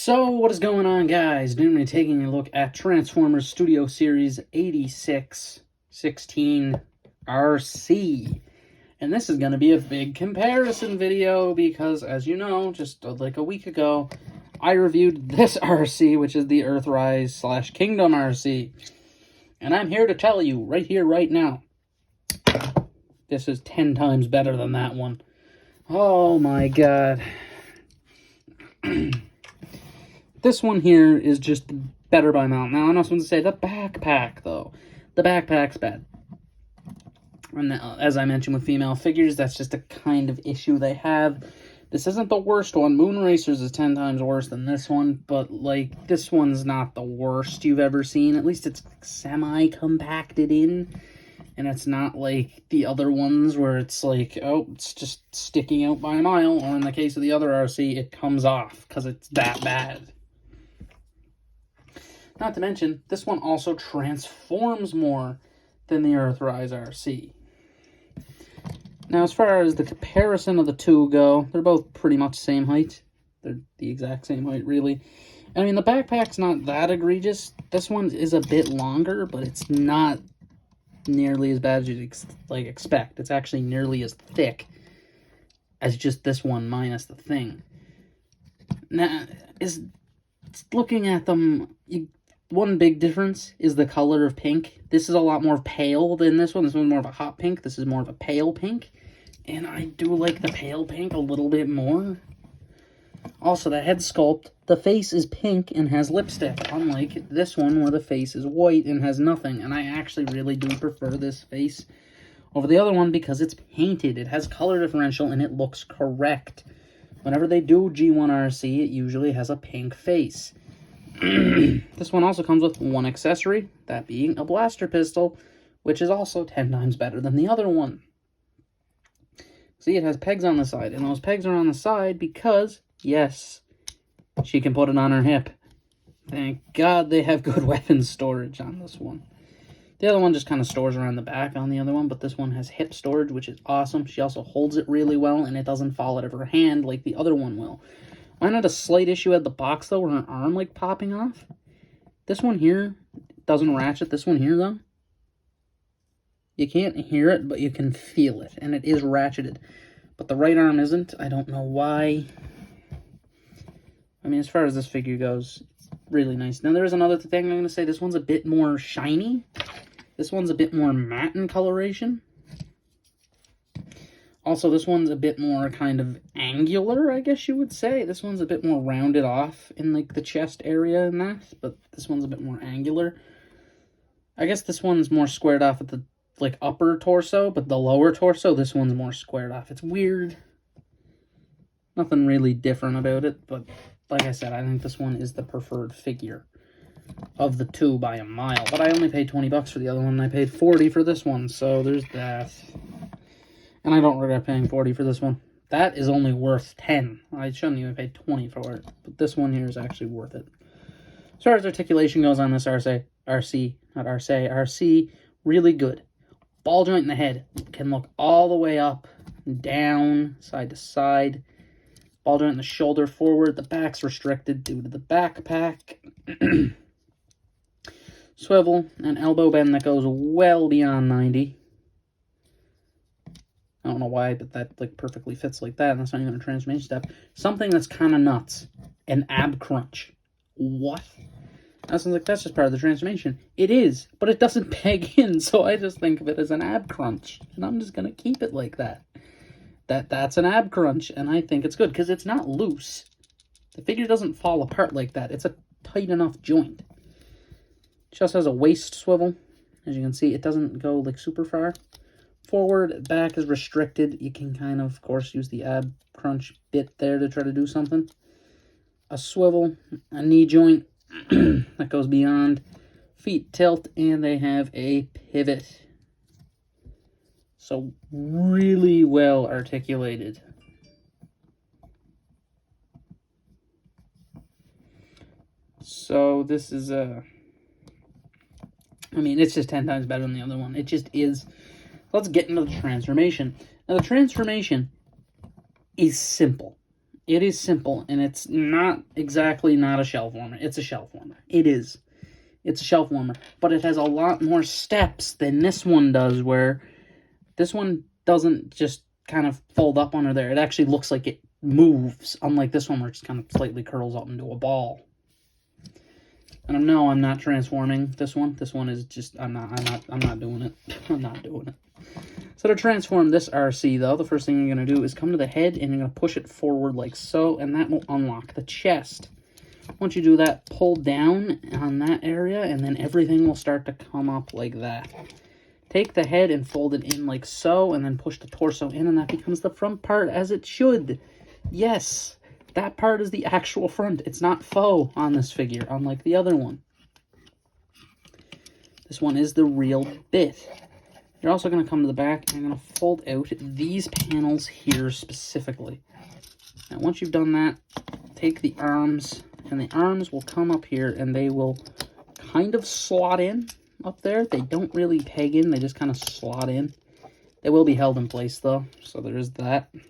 So, what is going on, guys? We're going to be taking a look at Transformers Studio Series 8616 RC. And this is going to be a big comparison video because, as you know, just like a week ago, I reviewed this RC, which is the Earthrise / Kingdom RC. And I'm here to tell you, right here, right now, this is 10 times better than that one. Oh my god. This one here is just better by mount. Now, I know someone to say, the backpack, though. The backpack's bad. And as I mentioned with female figures, that's just a kind of issue they have. This isn't the worst one. Moon Racers is 10 times worse than this one, but, like, this one's not the worst you've ever seen. At least it's semi-compacted in, and it's not like the other ones where it's like, oh, it's just sticking out by a mile, or in the case of the other RC, it comes off because it's that bad. Not to mention, this one also transforms more than the Earthrise RC. Now, as far as the comparison of the two go, they're both pretty much same height. They're the exact same height, really. I mean, the backpack's not that egregious. This one is a bit longer, but it's not nearly as bad as you'd expect. It's actually nearly as thick as just this one minus the thing. Now, looking at them, one big difference is the color of pink. This is a lot more pale than this one. This one's more of a hot pink. This is more of a pale pink. And I do like the pale pink a little bit more. Also, the head sculpt, the face is pink and has lipstick, unlike this one where the face is white and has nothing. And I actually really do prefer this face over the other one because it's painted. It has color differential and it looks correct. Whenever they do G1 RC, it usually has a pink face. This one also comes with one accessory, that being a blaster pistol, which is also 10 times better than the other one. See, it has pegs on the side, and those pegs are on the side because, yes, she can put it on her hip. Thank God they have good weapons storage on this one. The other one just kind of stores around the back on the other one, but this one has hip storage, which is awesome. She also holds it really well, and it doesn't fall out of her hand like the other one will. Mine had a slight issue at the box, though, where her arm, like, popping off. This one here doesn't ratchet. This one here, though, you can't hear it, but you can feel it, and it is ratcheted. But the right arm isn't. I don't know why. I mean, as far as this figure goes, it's really nice. Now, there is another thing I'm going to say. This one's a bit more shiny. This one's a bit more matte in coloration. Also, this one's a bit more kind of angular, I guess you would say. This one's a bit more rounded off in, like, the chest area and that, but this one's a bit more angular. I guess this one's more squared off at the, like, upper torso, but the lower torso, this one's more squared off. It's weird. Nothing really different about it, but like I said, I think this one is the preferred figure of the two by a mile. But I only paid 20 bucks for the other one, and I paid 40 for this one, so there's that. And I don't regret paying 40 for this one. That is only worth 10. I shouldn't even pay 20 for it. But this one here is actually worth it. As far as articulation goes on this RC, really good. Ball joint in the head can look all the way up, down, side to side. Ball joint in the shoulder forward. The back's restricted due to the backpack. Swivel and elbow bend that goes well beyond 90. I don't know why, but that, like, perfectly fits like that, and that's not even a transformation step. Something that's kind of nuts. An ab crunch. What? I was like, that's just part of the transformation. It is, but it doesn't peg in, so I just think of it as an ab crunch, and I'm just going to keep it like that. That's an ab crunch, and I think it's good, because it's not loose. The figure doesn't fall apart like that. It's a tight enough joint. She also has a waist swivel. As you can see, it doesn't go, like, super far. Forward, back is restricted. You can kind of course, use the ab crunch bit there to try to do something. A swivel, a knee joint that goes beyond. Feet tilt, and they have a pivot. So, really well articulated. So, this is I mean, it's just 10 times better than the other one. It just is. Let's get into the transformation. Now, the transformation is simple. It is simple, and it's not exactly not a shelf warmer. It's a shelf warmer. It is. It's a shelf warmer, but it has a lot more steps than this one does, where this one doesn't just kind of fold up under there. It actually looks like it moves, unlike this one where it just kind of slightly curls up into a ball. And no, I'm not transforming this one. This one is just, I'm not doing it. I'm not doing it. So to transform this arcee, though, the first thing you're going to do is come to the head, and you're going to push it forward like so, and that will unlock the chest. Once you do that, pull down on that area, and then everything will start to come up like that. Take the head and fold it in like so, and then push the torso in, and that becomes the front part, as it should. Yes, that part is the actual front. It's not faux on this figure, unlike the other one. This one is the real bit. You're also going to come to the back, and you're going to fold out these panels here specifically. Now, once you've done that, take the arms, and the arms will come up here, and they will kind of slot in up there. They don't really peg in, they just kind of slot in. They will be held in place, though, so there is that. And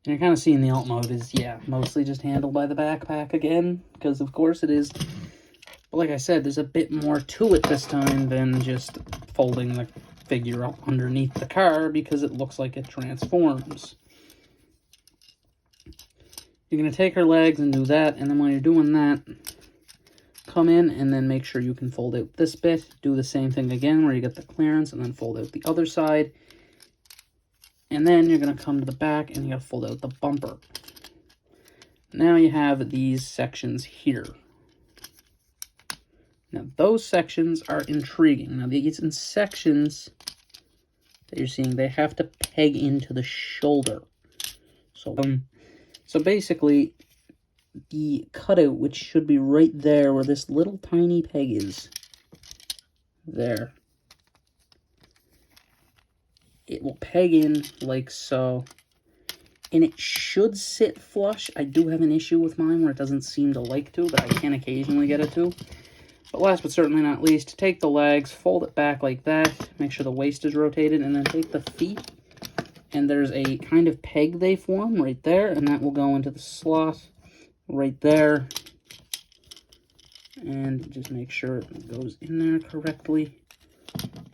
you're kind of seeing the alt mode is, yeah, mostly just handled by the backpack again, because of course it is. But like I said, there's a bit more to it this time than just folding the figure up underneath the car, because it looks like it transforms. You're going to take her legs and do that, and then when you're doing that, come in and then make sure you can fold out this bit. Do the same thing again where you get the clearance, and then fold out the other side. And then you're going to come to the back, and you got to fold out the bumper. Now you have these sections here. Now, those sections are intriguing. Now, these sections that you're seeing, they have to peg into the shoulder. So basically, the cutout, which should be right there where this little tiny peg is, there, it will peg in like so, and it should sit flush. I do have an issue with mine where it doesn't seem to like to, but I can occasionally get it to. But last but certainly not least, take the legs, fold it back like that, make sure the waist is rotated, and then take the feet, and there's a kind of peg they form right there, and that will go into the slot right there. And just make sure it goes in there correctly.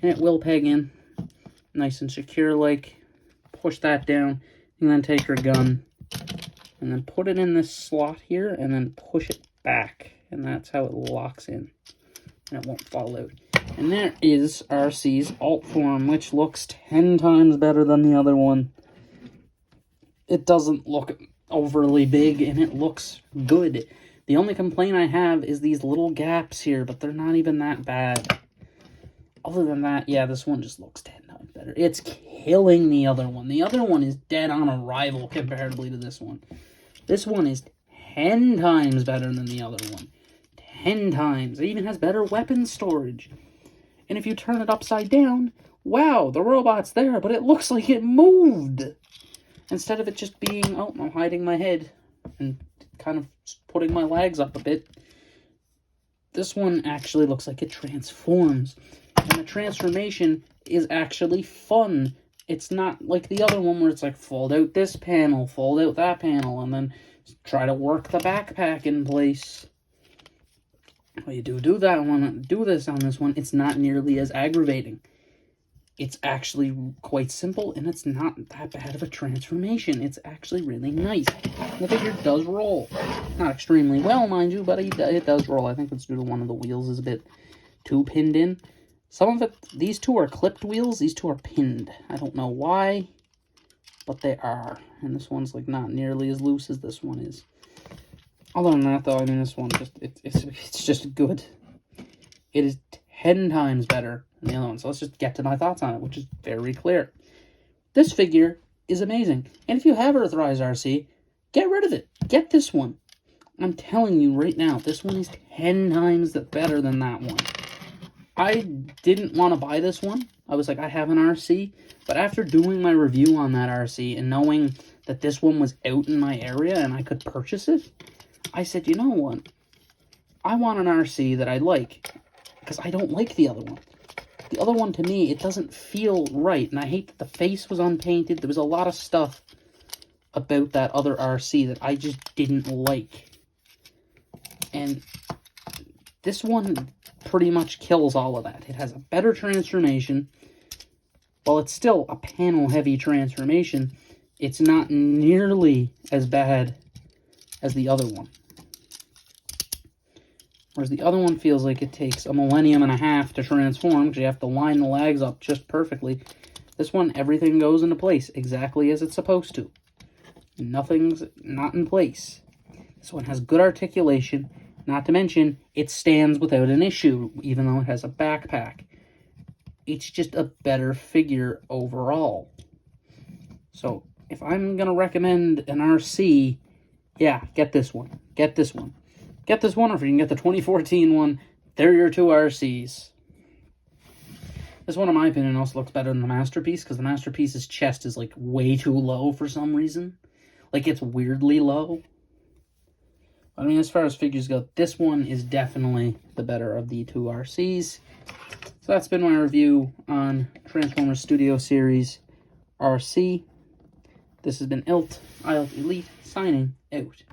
And it will peg in nice and secure, like. Push that down, and then take your gun, and then put it in this slot here, and then push it back. And that's how it locks in, and it won't fall out. And there is Arcee's alt form, which looks 10 times better than the other one. It doesn't look overly big, and it looks good. The only complaint I have is these little gaps here, but they're not even that bad. Other than that, yeah, this one just looks 10 times better. It's killing the other one. The other one is dead on arrival comparatively to this one. This one is 10 times better than the other one. 10 times. It even has better weapon storage. And if you turn it upside down, wow, the robot's there, but it looks like it moved. Instead of it just being, oh, I'm hiding my head and kind of putting my legs up a bit. This one actually looks like it transforms. And the transformation is actually fun. It's not like the other one where it's like, fold out this panel, fold out that panel, and then try to work the backpack in place. Well, you do that one, do this on this one, it's not nearly as aggravating. It's actually quite simple, and it's not that bad of a transformation. It's actually really nice. The figure does roll. Not extremely well, mind you, but it does roll. I think it's due to one of the wheels is a bit too pinned in. Some of it, these two are clipped wheels, these two are pinned. I don't know why, but they are. And this one's like not nearly as loose as this one is. Other than that, though, I mean, this one just it's just good. It is 10 times better than the other one. So let's just get to my thoughts on it, which is very clear. This figure is amazing. And if you have Earthrise Arcee, get rid of it. Get this one. I'm telling you right now, this one is 10 times better than that one. I didn't want to buy this one. I was like, I have an Arcee. But after doing my review on that Arcee and knowing that this one was out in my area and I could purchase it, I said, you know what? I want an Arcee that I like, because I don't like the other one. The other one, to me, it doesn't feel right, and I hate that the face was unpainted. There was a lot of stuff about that other arcee that I just didn't like. And this one pretty much kills all of that. It has a better transformation. While it's still a panel-heavy transformation, it's not nearly as bad as the other one. Whereas the other one feels like it takes a millennium and a half to transform, because you have to line the legs up just perfectly. This one, everything goes into place exactly as it's supposed to. Nothing's not in place. This one has good articulation, not to mention it stands without an issue, even though it has a backpack. It's just a better figure overall. So, if I'm going to recommend an arcee, yeah, get this one. Get this one. Get this one, or if you can get the 2014 one, they're your two arcees. This one, in my opinion, also looks better than the Masterpiece, because the Masterpiece's chest is, like, way too low for some reason. Like, it's weirdly low. I mean, as far as figures go, this one is definitely the better of the two arcees. So that's been my review on Transformers Studio Series arcee. This has been Eilt, Elite, signing out.